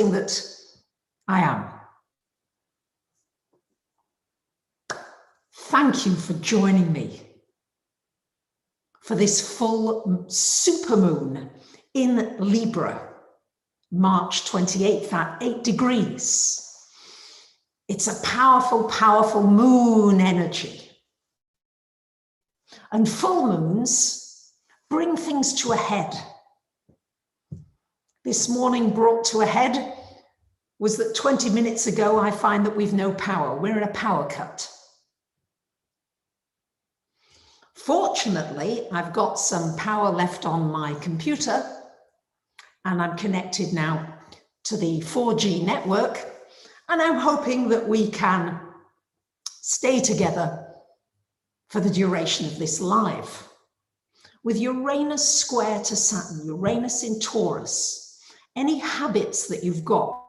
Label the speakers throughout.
Speaker 1: that I am. Thank you for joining me for this full supermoon in Libra, March 28th at 8 degrees. It's a powerful, powerful moon energy. And full moons bring things to a head. This morning brought to a head was that 20 minutes ago, I find that we've no power. We're in a power cut. Fortunately, I've got some power left on my computer and I'm connected now to the 4G network, and I'm hoping that we can stay together for the duration of this live. With Uranus square to Saturn, Uranus in Taurus, any habits that you've got,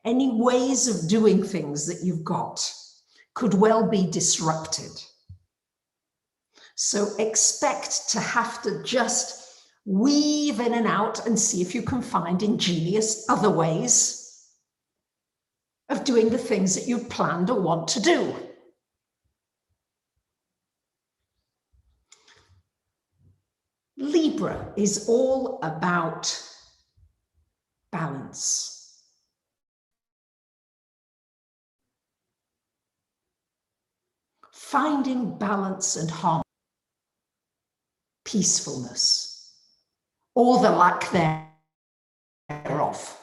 Speaker 1: any ways of doing things that you've got could well be disrupted. So expect to have to just weave in and out and see if you can find ingenious other ways of doing the things that you've planned or want to do. Libra is all about balance. Finding balance and harmony. Peacefulness, or the lack thereof.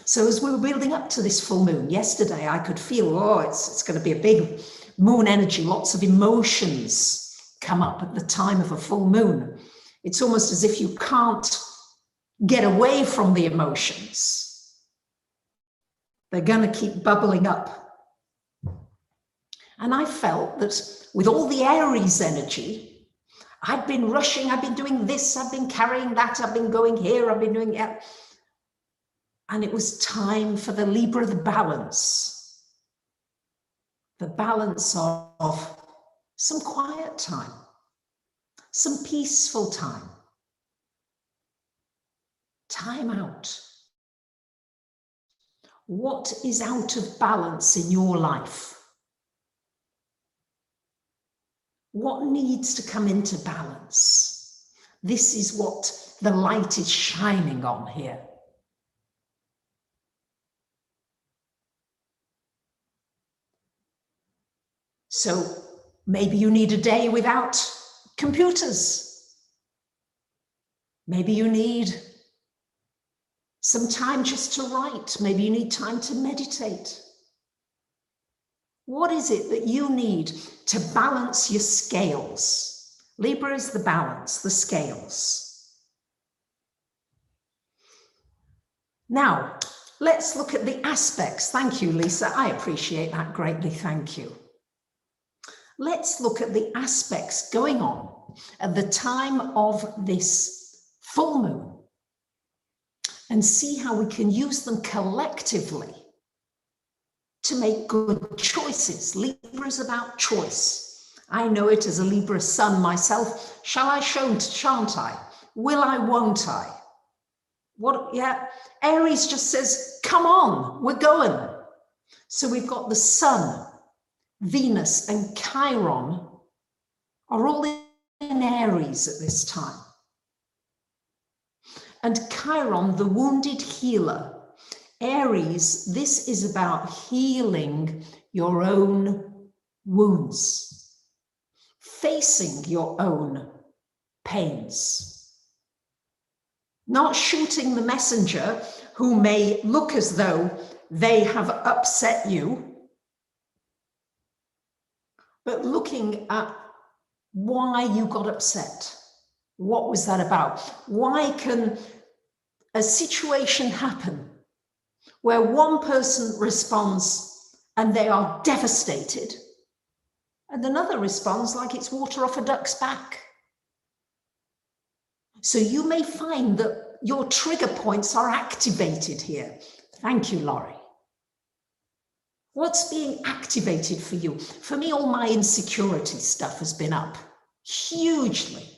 Speaker 1: So as we were building up to this full moon, yesterday I could feel, oh, it's going to be a big moon energy, lots of emotions come up at the time of a full moon. It's almost as if you can't get away from the emotions. They're going to keep bubbling up. And I felt that with all the Aries energy, I'd been rushing, I've been doing this, I've been carrying that, I've been going here, I've been doing that. And it was time for the Libra, the balance of some quiet time, some peaceful time out. What is out of balance in your life? What needs to come into balance? This is what the light is shining on here. So maybe you need a day without computers. Maybe you need some time just to write. Maybe you need time to meditate. What is it that you need to balance your scales? Libra is the balance, the scales. Now, let's look at the aspects. Thank you, Lisa. I appreciate that greatly. Thank you. Let's look at the aspects going on at the time of this full moon and see how we can use them collectively to make good choices. Libra is about choice. I know it as a Libra sun myself. Shall I, shan't I? Will I, won't I? What? Yeah. Aries just says, come on, we're going. So we've got the sun, Venus and Chiron are all in Aries at this time. And Chiron, the wounded healer. Aries, this is about healing your own wounds, facing your own pains, not shooting the messenger who may look as though they have upset you, but looking at why you got upset. What was that about? Why can a situation happen where one person responds and they are devastated, and another responds like it's water off a duck's back? So you may find that your trigger points are activated here. Thank you, Laurie. What's being activated for you? For me, all my insecurity stuff has been up hugely.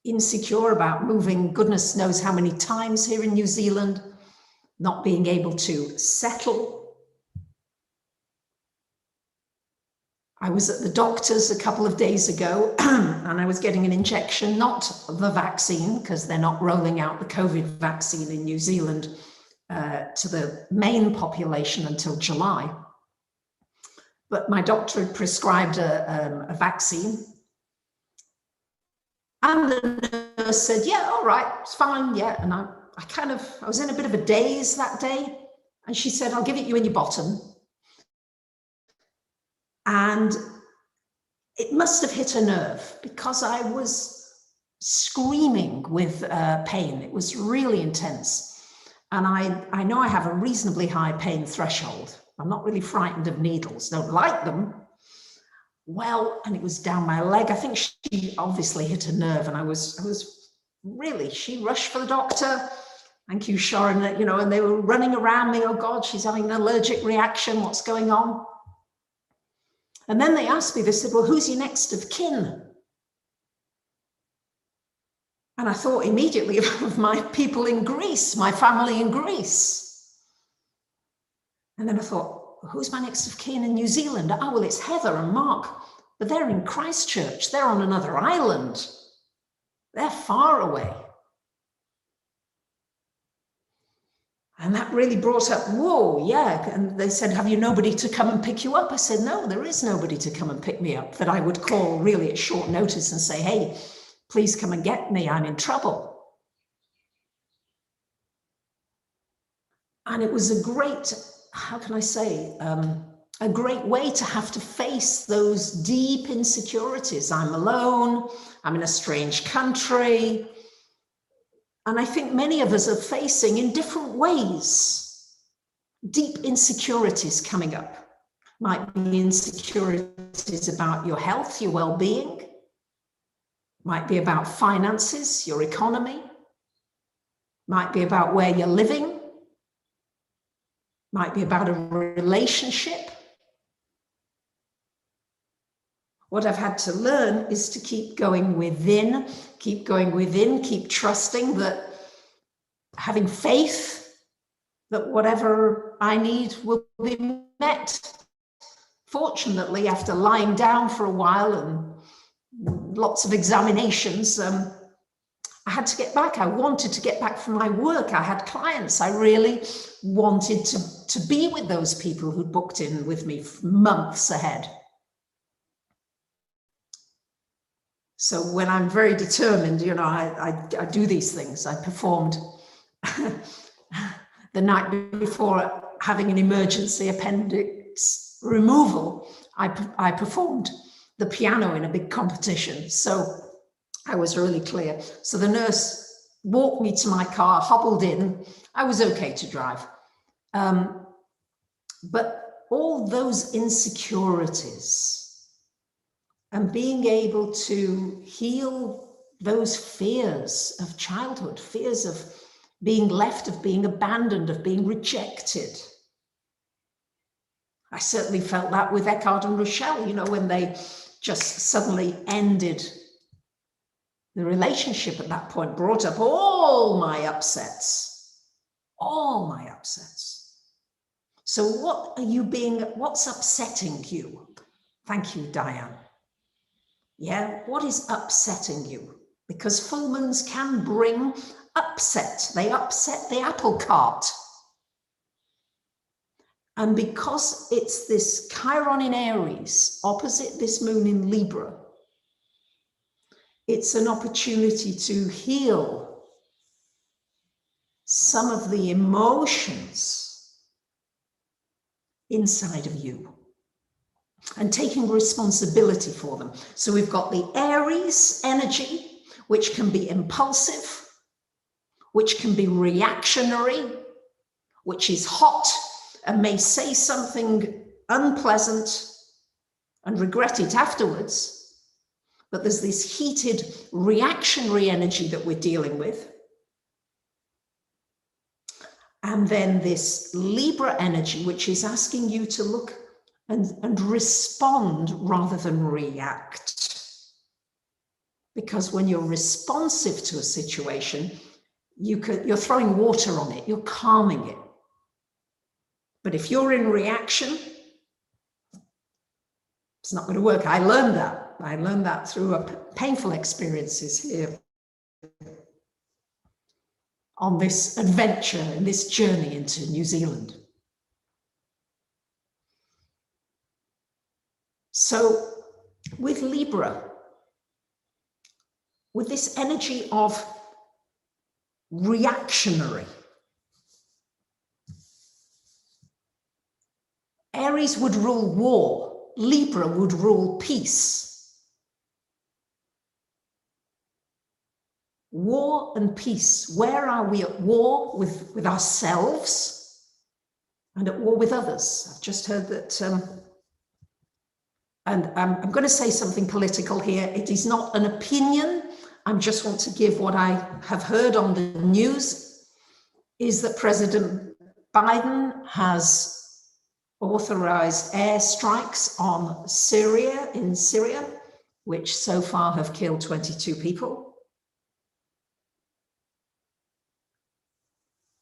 Speaker 1: insecure about moving goodness knows how many times here in New Zealand, not being able to settle. I was at the doctor's a couple of days ago and I was getting an injection, not the vaccine, because they're not rolling out the COVID vaccine in New Zealand to the main population until July. But my doctor had prescribed a vaccine. And the nurse said, yeah, all right, it's fine, yeah. And I was in a bit of a daze that day. And she said, I'll give it you in your bottom. And it must have hit a nerve because I was screaming with pain. It was really intense. And I know I have a reasonably high pain threshold. I'm not really frightened of needles, don't like them. Well, and it was down my leg. I think she obviously hit a nerve, and I was really, she rushed for the doctor. Thank you, Sharon, and they were running around me. Oh God, she's having an allergic reaction. What's going on? And then they asked me, they said, well, who's your next of kin? And I thought immediately of my people in Greece, my family in Greece. And then I thought, who's my next of kin in New Zealand? Oh, well, it's Heather and Mark, but they're in Christchurch. They're on another island. They're far away. And that really brought up, whoa, yeah. And they said, have you nobody to come and pick you up? I said, no, there is nobody to come and pick me up that I would call really at short notice and say, hey, please come and get me. I'm in trouble. And it was a great, how can I say, a great way to have to face those deep insecurities. I'm alone, I'm in a strange country. And I think many of us are facing in different ways deep insecurities coming up. Might be insecurities about your health, your well-being. Might be about finances, your economy. Might be about where you're living. Might be about a relationship. What I've had to learn is to keep going within, keep trusting that, having faith that whatever I need will be met. Fortunately, after lying down for a while and lots of examinations, I had to get back. I wanted to get back from my work. I had clients. I really wanted to be with those people who booked in with me months ahead. So when I'm very determined, I do these things. I performed the night before having an emergency appendix removal. I performed the piano in a big competition. So I was really clear. So the nurse walked me to my car, hobbled in. I was okay to drive. But all those insecurities, and being able to heal those fears of childhood, fears of being left, of being abandoned, of being rejected. I certainly felt that with Eckhard and Rochelle, when they just suddenly ended the relationship at that point, brought up all my upsets, So what's upsetting you? Thank you, Diane. Yeah, what is upsetting you? Because full moons can bring upset. They upset the apple cart. And because it's this Chiron in Aries, opposite this moon in Libra, it's an opportunity to heal some of the emotions inside of you, and taking responsibility for them. So we've got the Aries energy, which can be impulsive, which can be reactionary, which is hot and may say something unpleasant and regret it afterwards. But there's this heated reactionary energy that we're dealing with. And then this Libra energy, which is asking you to look and respond rather than react. Because when you're responsive to a situation, you're throwing water on it, you're calming it. But if you're in reaction, it's not going to work. I learned that. I learned that through painful experiences here on this adventure and this journey into New Zealand. So with Libra, with this energy of reactionary, Aries would rule war, Libra would rule peace. War and peace. Where are we at war with ourselves and at war with others? I've just heard that, and I'm going to say something political here. It is not an opinion. I just want to give what I have heard on the news, is that President Biden has authorized airstrikes on Syria, which so far have killed 22 people.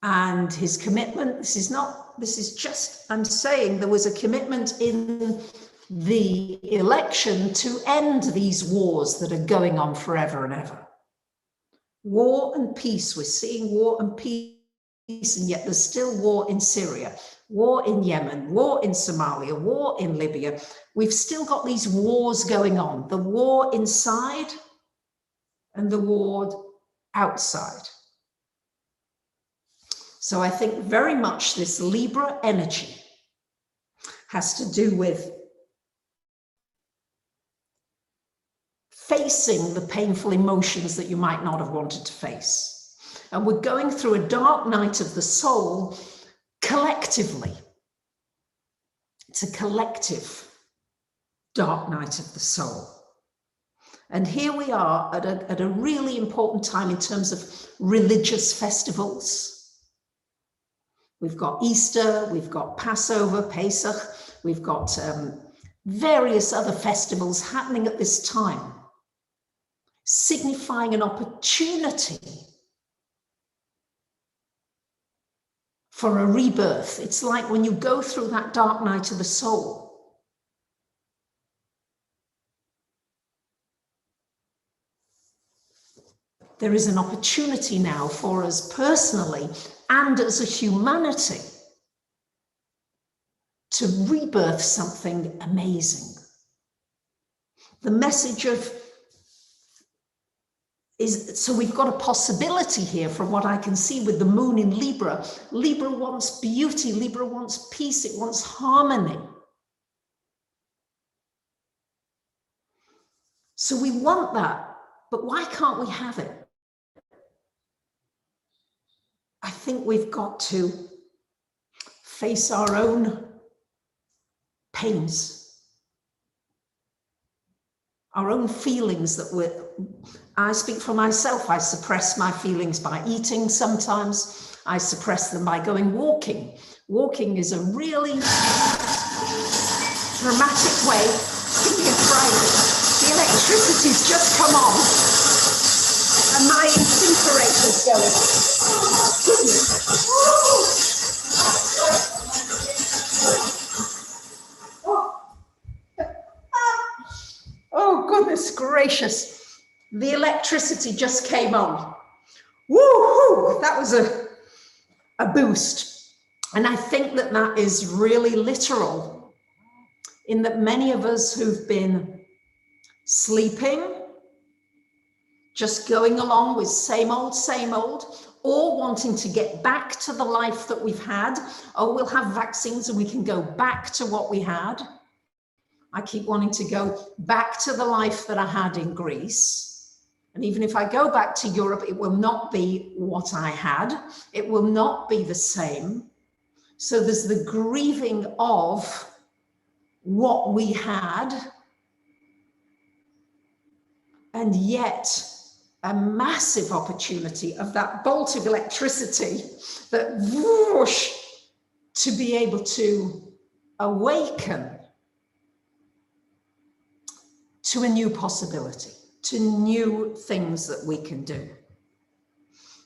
Speaker 1: And his commitment, this is just, I'm saying there was a commitment in the election to end these wars that are going on forever and ever. War and peace, we're seeing war and peace, and yet there's still war in Syria, war in Yemen, war in Somalia, war in Libya. We've still got these wars going on, the war inside and the war outside. So I think very much this Libra energy has to do with facing the painful emotions that you might not have wanted to face. And we're going through a dark night of the soul collectively. It's a collective dark night of the soul. And here we are at a really important time in terms of religious festivals. We've got Easter, we've got Passover, Pesach, we've got various other festivals happening at this time, signifying an opportunity for a rebirth. It's like when you go through that dark night of the soul, there is an opportunity now for us personally and as a humanity to rebirth something amazing. The message is, so we've got a possibility here from what I can see with the moon in Libra. Libra wants beauty, Libra wants peace, it wants harmony. So we want that, but why can't we have it? I think we've got to face our own pains, our own feelings that I speak for myself. I suppress my feelings by eating sometimes. I suppress them by going walking. Walking is a really dramatic way to be afraid. The electricity's just come on and my incinerator's going. Oh, goodness gracious. The electricity just came on. Woo-hoo! That was a boost. And I think that that is really literal, in that many of us who've been sleeping, just going along with same old, or wanting to get back to the life that we've had. Oh, we'll have vaccines and we can go back to what we had. I keep wanting to go back to the life that I had in Greece. And even if I go back to Europe, it will not be what I had. It will not be the same. So there's the grieving of what we had, and yet a massive opportunity of that bolt of electricity that whoosh, to be able to awaken to a new possibility. to new things that we can do.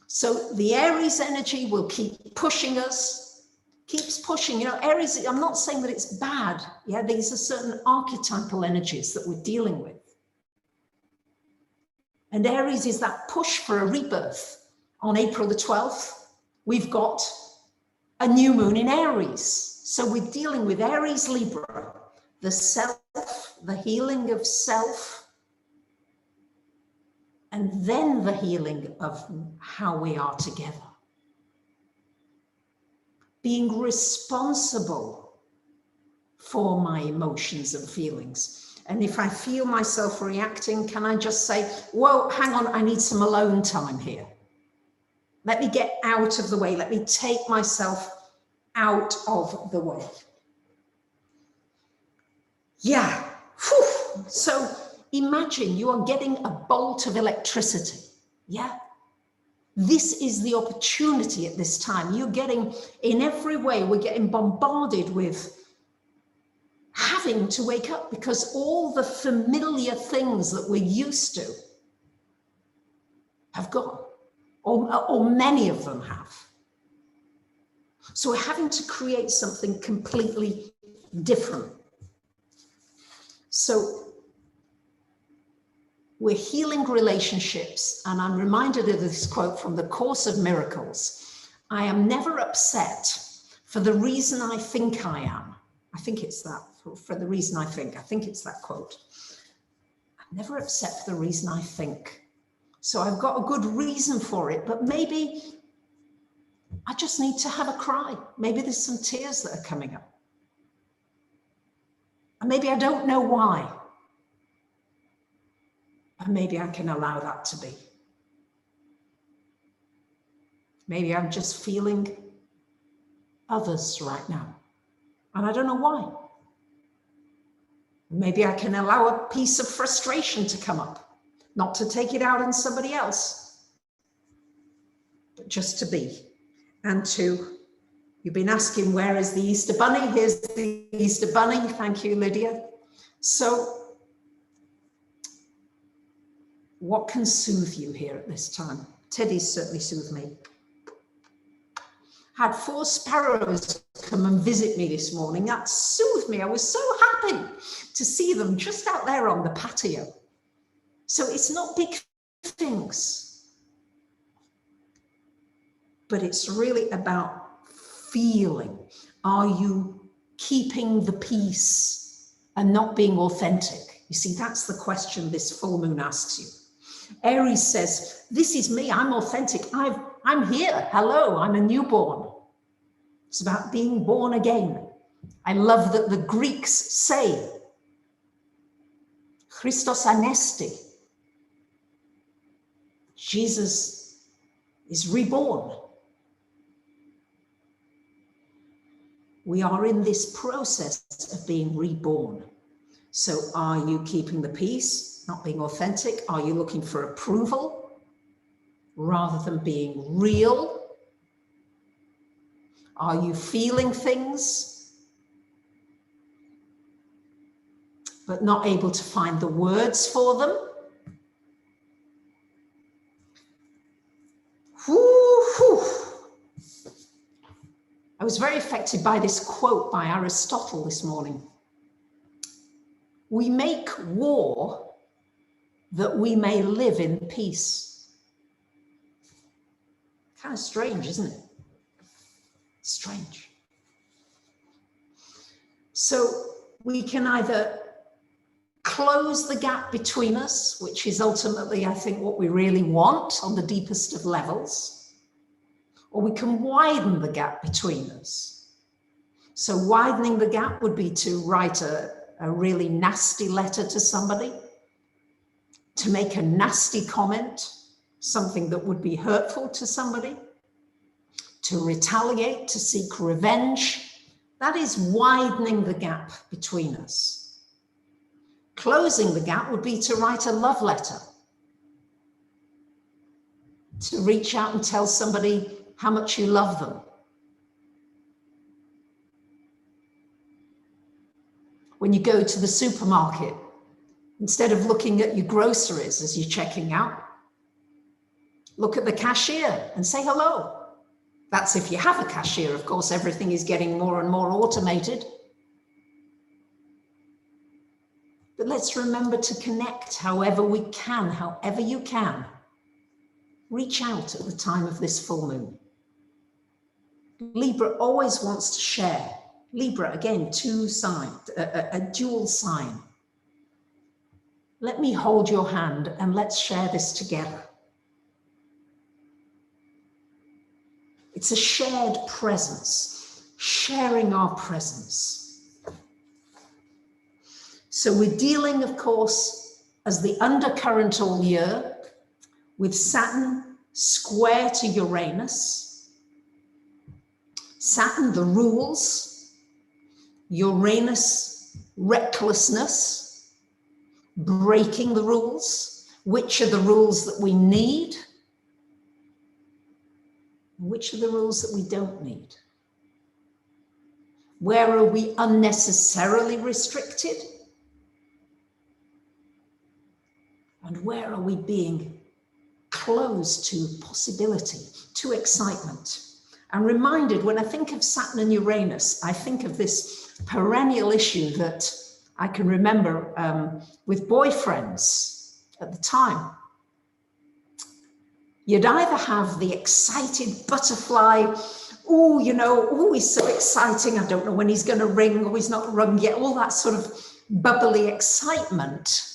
Speaker 1: So the Aries energy will keep pushing us, keeps pushing. You know, Aries, I'm not saying that it's bad. Yeah, these are certain archetypal energies that we're dealing with. And Aries is that push for a rebirth. On April the 12th, we've got a new moon in Aries. So we're dealing with Aries Libra, the self, the healing of self, and then the healing of how we are together. Being responsible for my emotions and feelings. And if I feel myself reacting, can I just say, whoa, hang on, I need some alone time here. Let me get out of the way. Let me take myself out of the way. Yeah. Whew. So imagine you are getting a bolt of electricity. Yeah. This is the opportunity at this time. You're getting, in every way, we're getting bombarded with having to wake up because all the familiar things that we're used to have gone, or many of them have. So we're having to create something completely different. So we're healing relationships, and I'm reminded of this quote from the Course of Miracles. I am never upset for the reason I think I am. I think it's that, for the reason I think it's that quote. I'm never upset for the reason I think. So I've got a good reason for it, but maybe I just need to have a cry. Maybe there's some tears that are coming up. And maybe I don't know why. And maybe I can allow that to be. Maybe I'm just feeling others right now. And I don't know why. Maybe I can allow a piece of frustration to come up, not to take it out on somebody else, but just to be. And to, you've been asking, where is the Easter Bunny? Here's the Easter Bunny. Thank you, Lydia. So, what can soothe you here at this time? Teddy's certainly soothed me. Had 4 sparrows come and visit me this morning. That soothed me. I was so happy to see them just out there on the patio. So it's not big things, but it's really about feeling. Are you keeping the peace and not being authentic? You see, that's the question this full moon asks you. Aries says, this is me, I'm authentic, I'm here, hello, I'm a newborn. It's about being born again. I love that the Greeks say, Christos Anesti, Jesus is reborn. We are in this process of being reborn. So are you keeping the peace? Not being authentic? Are you looking for approval rather than being real? Are you feeling things but not able to find the words for them? Whew. I was very affected by this quote by Aristotle this morning. We make war that we may live in peace. Kind of strange, isn't it? Strange. So we can either close the gap between us, which is ultimately, I think, what we really want on the deepest of levels, or we can widen the gap between us. So widening the gap would be to write a really nasty letter to somebody, to make a nasty comment, something that would be hurtful to somebody, to retaliate, to seek revenge. That is widening the gap between us. Closing the gap would be to write a love letter, to reach out and tell somebody how much you love them. When you go to the supermarket, Instead of looking at your groceries as you're checking out, look at the cashier and say hello. That's if you have a cashier. Of course, everything is getting more and more automated. But let's remember to connect however we can, however you can. Reach out at the time of this full moon. Libra always wants to share. Libra, again, two signs, a dual sign. Let me hold your hand and let's share this together. It's a shared presence, sharing our presence. So we're dealing, of course, as the undercurrent all year with Saturn square to Uranus. Saturn, the rules, Uranus, recklessness, breaking the rules. Which are the rules that we need? Which are the rules that we don't need? Where are we unnecessarily restricted? And where are we being closed to possibility, to excitement? I'm reminded when I think of Saturn and Uranus, I think of this perennial issue that I can remember with boyfriends at the time. You'd either have the excited butterfly, oh, you know, oh, he's so exciting, I don't know when he's going to ring, or he's not rung yet, all that sort of bubbly excitement.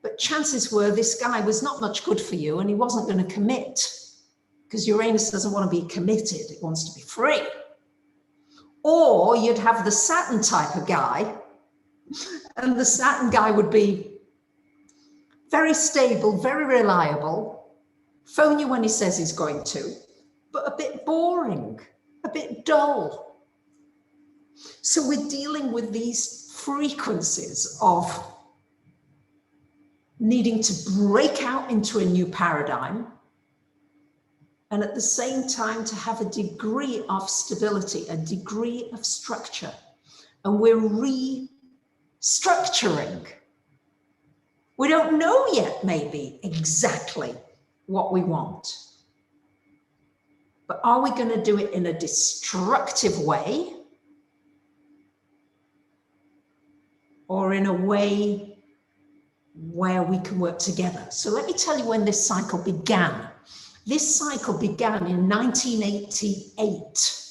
Speaker 1: But chances were this guy was not much good for you and he wasn't going to commit, because Uranus doesn't want to be committed, it wants to be free. Or you'd have the Saturn type of guy, and the Saturn guy would be very stable, very reliable, phone you when he says he's going to, but a bit boring, a bit dull. So we're dealing with these frequencies of needing to break out into a new paradigm, and at the same time to have a degree of stability, a degree of structure. And we're restructuring. We don't know yet, maybe, exactly what we want. But are we going to do it in a destructive way? Or in a way where we can work together? So let me tell you when this cycle began. This cycle began in 1988.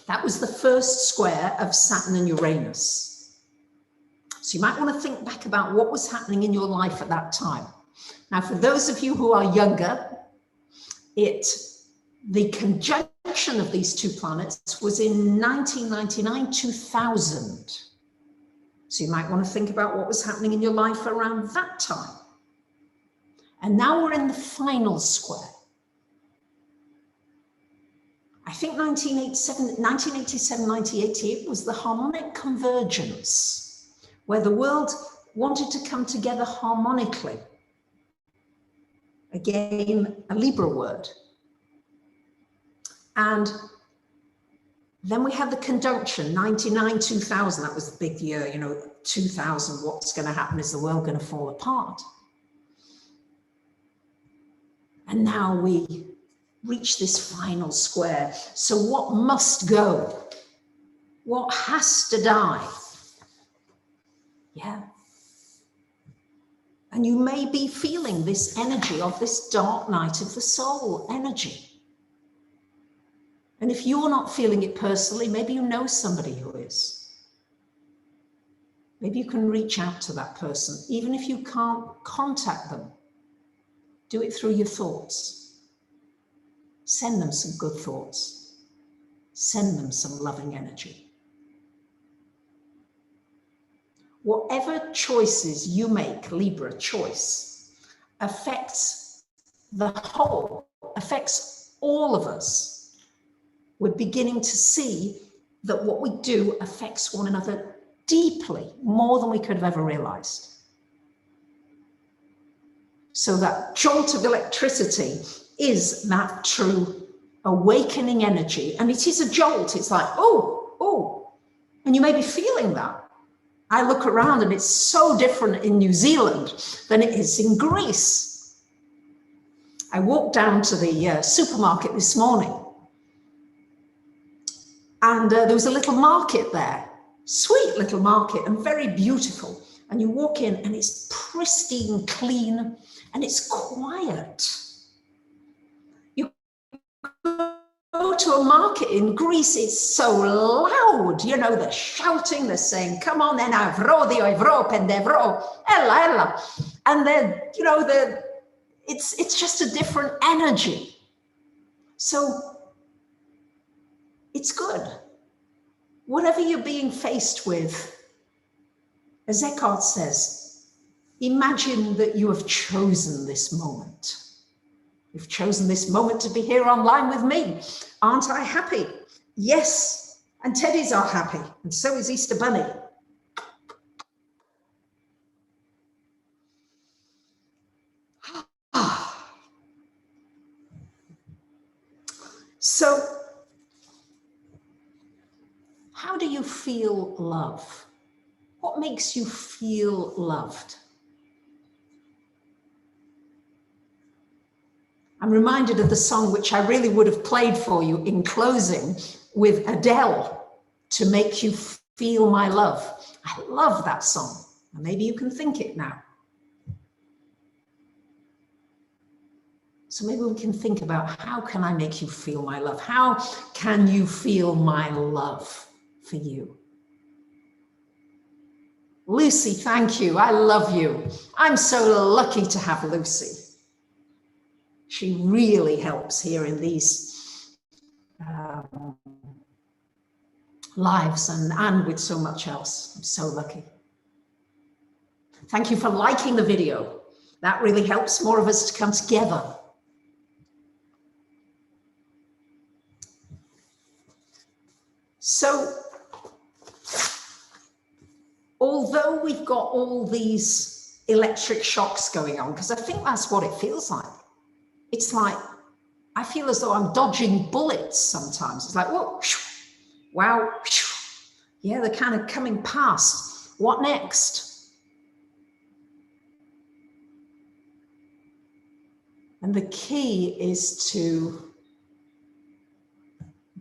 Speaker 1: That was the first square of Saturn and Uranus. So you might want to think back about what was happening in your life at that time. Now, for those of you who are younger, the conjunction of these two planets was in 1999-2000. So you might want to think about what was happening in your life around that time. And now we're in the final square. I think 1987, 1988 was the harmonic convergence, where the world wanted to come together harmonically. Again, a Libra word. And then we had the conjunction, 99-2000, that was the big year, you know, 2000, what's going to happen? Is the world going to fall apart? And now we reach this final square. So what must go? What has to die? Yeah. And you may be feeling this energy of this dark night of the soul energy. And if you're not feeling it personally, maybe you know somebody who is. Maybe you can reach out to that person, even if you can't contact them. Do it through your thoughts. Send them some good thoughts. Send them some loving energy. Whatever choices you make, Libra choice, affects the whole, affects all of us. We're beginning to see that what we do affects one another deeply, more than we could have ever realized. So that jolt of electricity is that true awakening energy. And it is a jolt. It's like, oh, and you may be feeling that. I look around and it's so different in New Zealand than it is in Greece. I walked down to the supermarket this morning, and there was a little market there, sweet little market and very beautiful. And you walk in and it's pristine, clean, and it's quiet. You go to a market in Greece, it's so loud. You know, they're shouting, they're saying, come on then, avro, dio, evro, pendevro, ella, ella. And they're, you know, it's just a different energy. So it's good. Whatever you're being faced with, as Eckhart says, imagine that you have chosen this moment. You've chosen this moment to be here online with me. Aren't I happy? Yes. And teddies are happy. And so is Easter Bunny. So, how do you feel love? What makes you feel loved? I'm reminded of the song which I really would have played for you in closing with Adele, To Make You Feel My Love. I love that song. Maybe you can think it now. So maybe we can think about, how can I make you feel my love? How can you feel my love for you? Lucy, thank you. I love you. I'm so lucky to have Lucy. She really helps here in these lives and with so much else. I'm so lucky. Thank you for liking the video. That really helps more of us to come together. So, although we've got all these electric shocks going on, because I think that's what it feels like. It's like, I feel as though I'm dodging bullets sometimes. It's like, whoa, wow, yeah, they're kind of coming past. What next? And the key is to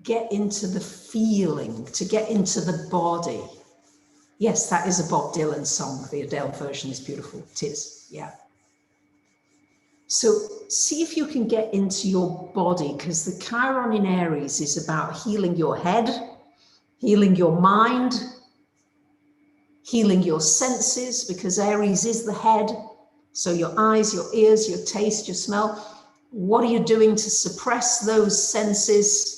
Speaker 1: get into the feeling, to get into the body. Yes, that is a Bob Dylan song. The Adele version is beautiful. It is, yeah. So see if you can get into your body, because the Chiron in Aries is about healing your head, healing your mind, healing your senses, because Aries is the head. So your eyes, your ears, your taste, your smell. What are you doing to suppress those senses?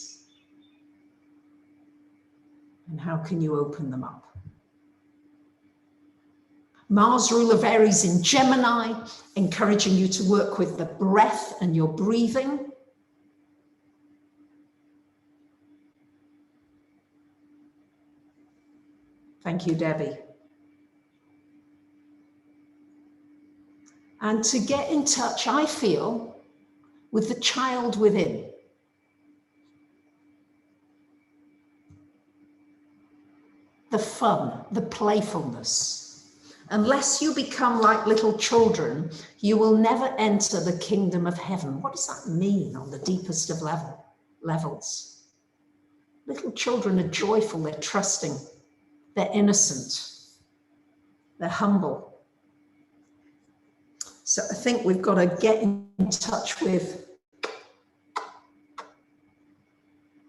Speaker 1: And how can you open them up? Mars, ruler of Aries in Gemini, encouraging you to work with the breath and your breathing. Thank you, Debbie. And to get in touch, I feel, with the child within. The fun, the playfulness. Unless you become like little children, you will never enter the kingdom of heaven. What does that mean on the deepest of levels? Little children are joyful, they're trusting, they're innocent, they're humble. So I think we've got to get in touch with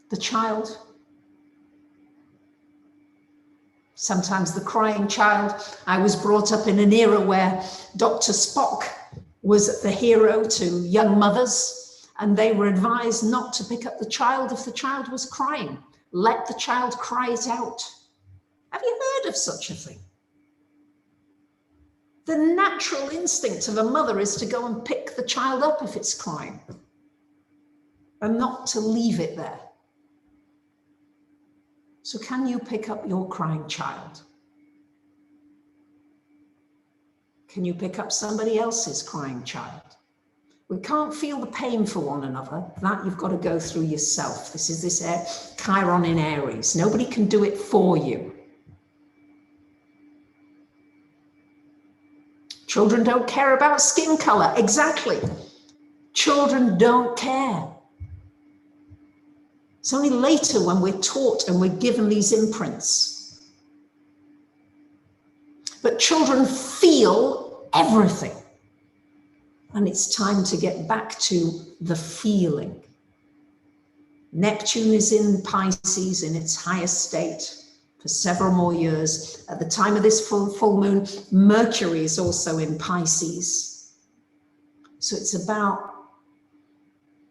Speaker 1: the child. Sometimes the crying child. I was brought up in an era where Dr. Spock was the hero to young mothers, and they were advised not to pick up the child if the child was crying. Let the child cry it out. Have you heard of such a thing? The natural instinct of a mother is to go and pick the child up if it's crying, and not to leave it there. So can you pick up your crying child? Can you pick up somebody else's crying child? We can't feel the pain for one another. That you've got to go through yourself. This is this Chiron in Aries. Nobody can do it for you. Children don't care about skin color. Exactly. Children don't care. It's only later when we're taught and we're given these imprints. But children feel everything. And it's time to get back to the feeling. Neptune is in Pisces in its highest state for several more years. At the time of this full moon, Mercury is also in Pisces. So it's about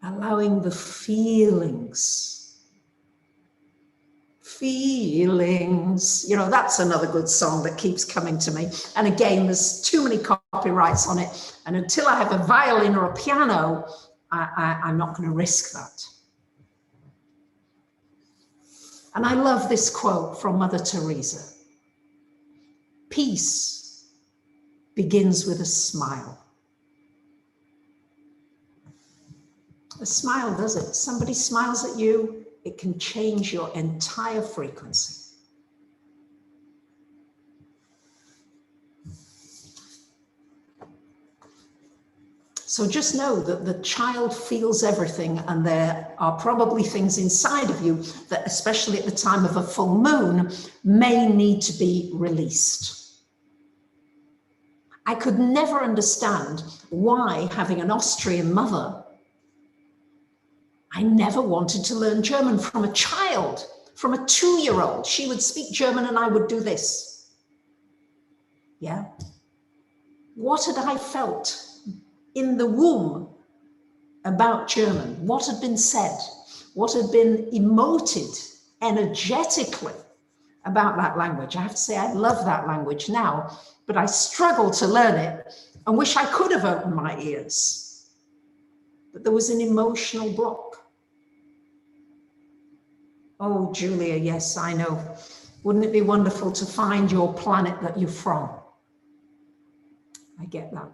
Speaker 1: allowing the feelings. Feelings, you know, that's another good song that keeps coming to me. And again, there's too many copyrights on it. And until I have a violin or a piano, I'm not going to risk that. And I love this quote from Mother Teresa. Peace begins with a smile. A smile does it. Somebody smiles at you, it can change your entire frequency. So just know that the child feels everything, and there are probably things inside of you that, especially at the time of a full moon, may need to be released. I could never understand why, having an Austrian mother, I never wanted to learn German from a child, from a 2-year-old. She would speak German and I would do this. Yeah. What had I felt in the womb about German? What had been said? What had been emoted energetically about that language? I have to say, I love that language now, but I struggle to learn it and wish I could have opened my ears. But there was an emotional block. Oh, Julia, yes, I know. Wouldn't it be wonderful to find your planet that you're from? I get that.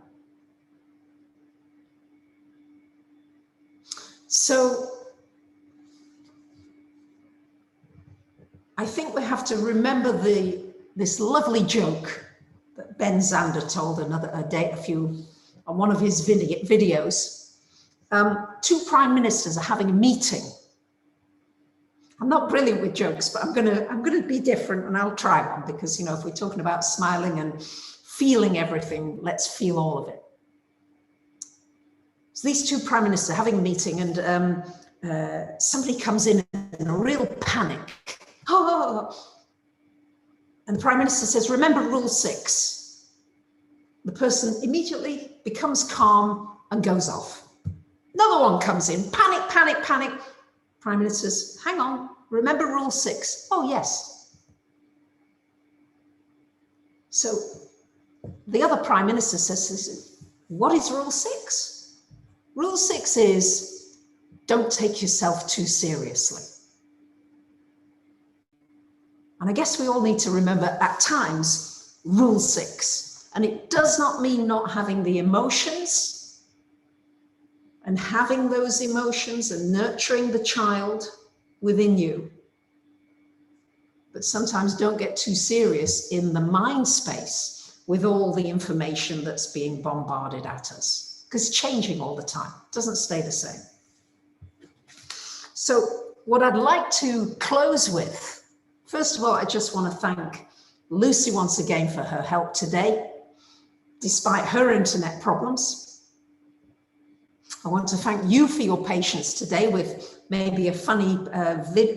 Speaker 1: So I think we have to remember this lovely joke that Ben Zander told on one of his videos. 2 prime ministers are having a meeting. I'm not brilliant with jokes, but I'm gonna be different, and I'll try one, because, you know, if we're talking about smiling and feeling everything, let's feel all of it. So these 2 prime ministers are having a meeting, and somebody comes in a real panic. Oh. And the prime minister says, remember rule 6. The person immediately becomes calm and goes off. Another one comes in, panic, panic, panic. Prime Minister says, hang on, remember rule 6. Oh, yes. So the other Prime Minister says, what is rule 6? Rule 6 is, don't take yourself too seriously. And I guess we all need to remember at times, rule 6. And it does not mean not having the emotions, and having those emotions and nurturing the child within you. But sometimes don't get too serious in the mind space with all the information that's being bombarded at us, because it's changing all the time. It doesn't stay the same. So what I'd like to close with, first of all, I just want to thank Lucy once again for her help today, despite her internet problems. I want to thank you for your patience today with maybe a funny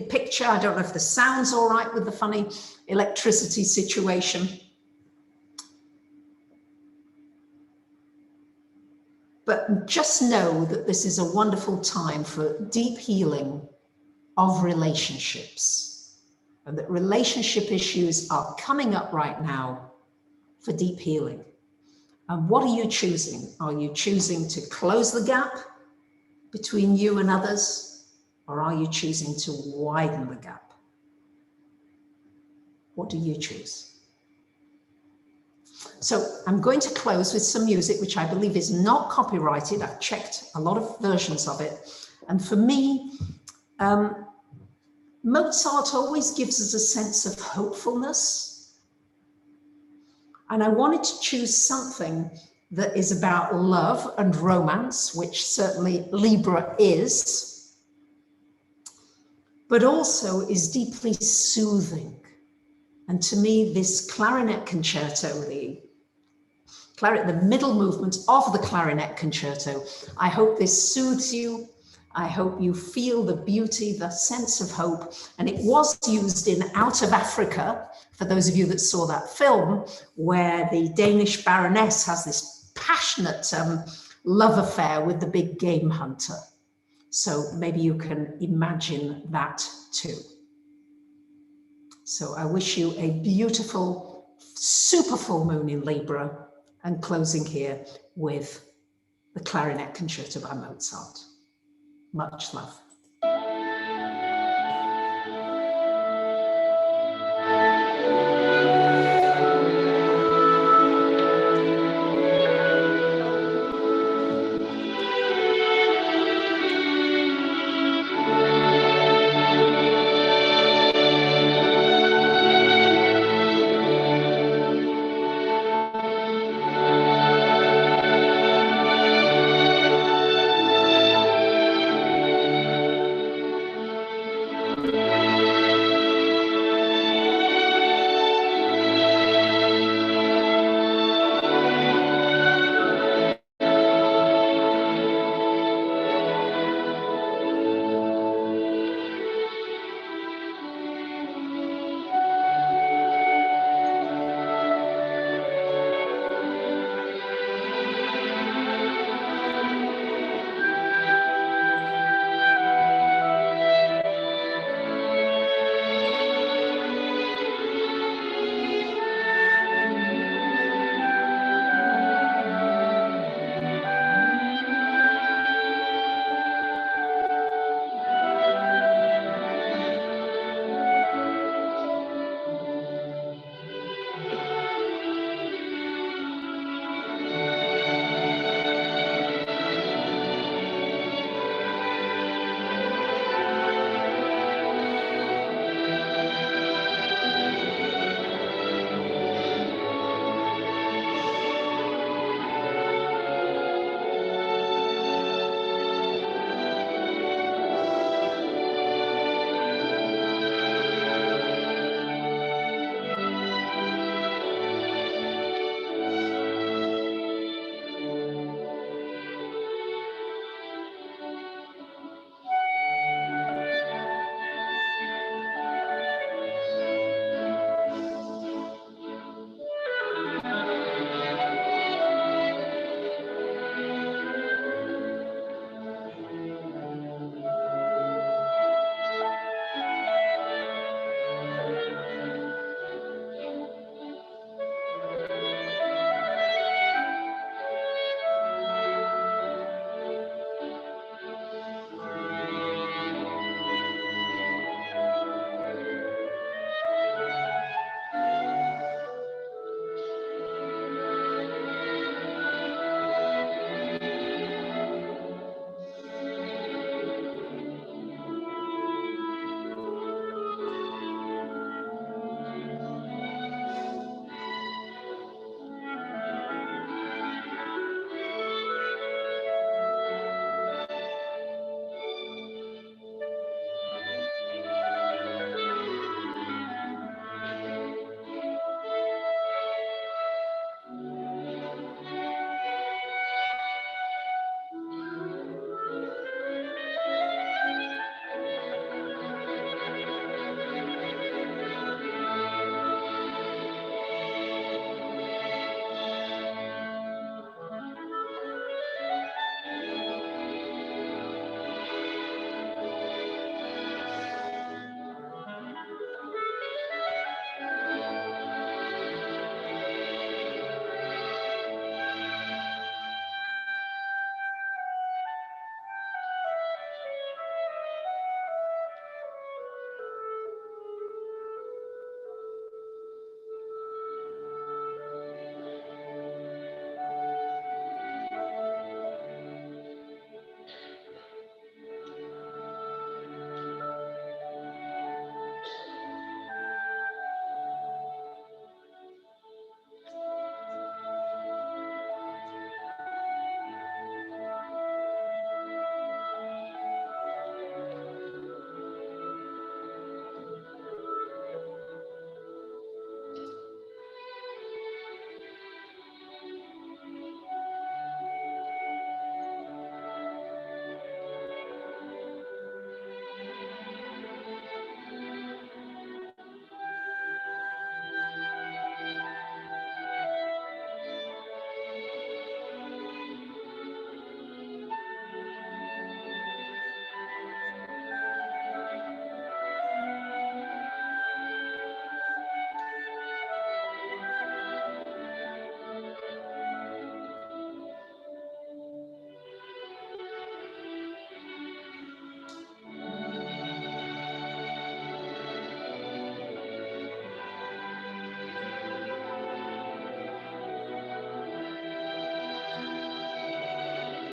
Speaker 1: picture. I don't know if the sound's all right with the funny electricity situation. But just know that this is a wonderful time for deep healing of relationships, and that relationship issues are coming up right now for deep healing. And what are you choosing? Are you choosing to close the gap between you and others, or are you choosing to widen the gap? What do you choose? So I'm going to close with some music which I believe is not copyrighted. I've checked a lot of versions of it. And for me, Mozart always gives us a sense of hopefulness. And I wanted to choose something that is about love and romance, which certainly Libra is, but also is deeply soothing. And to me, this clarinet concerto, the middle movement of the clarinet concerto, I hope this soothes you. I hope you feel the beauty, the sense of hope. And it was used in Out of Africa, for those of you that saw that film, where the Danish baroness has this passionate love affair with the big game hunter. So maybe you can imagine that too. So I wish you a beautiful super full moon in Libra, and closing here with the Clarinet Concerto by Mozart. Much love.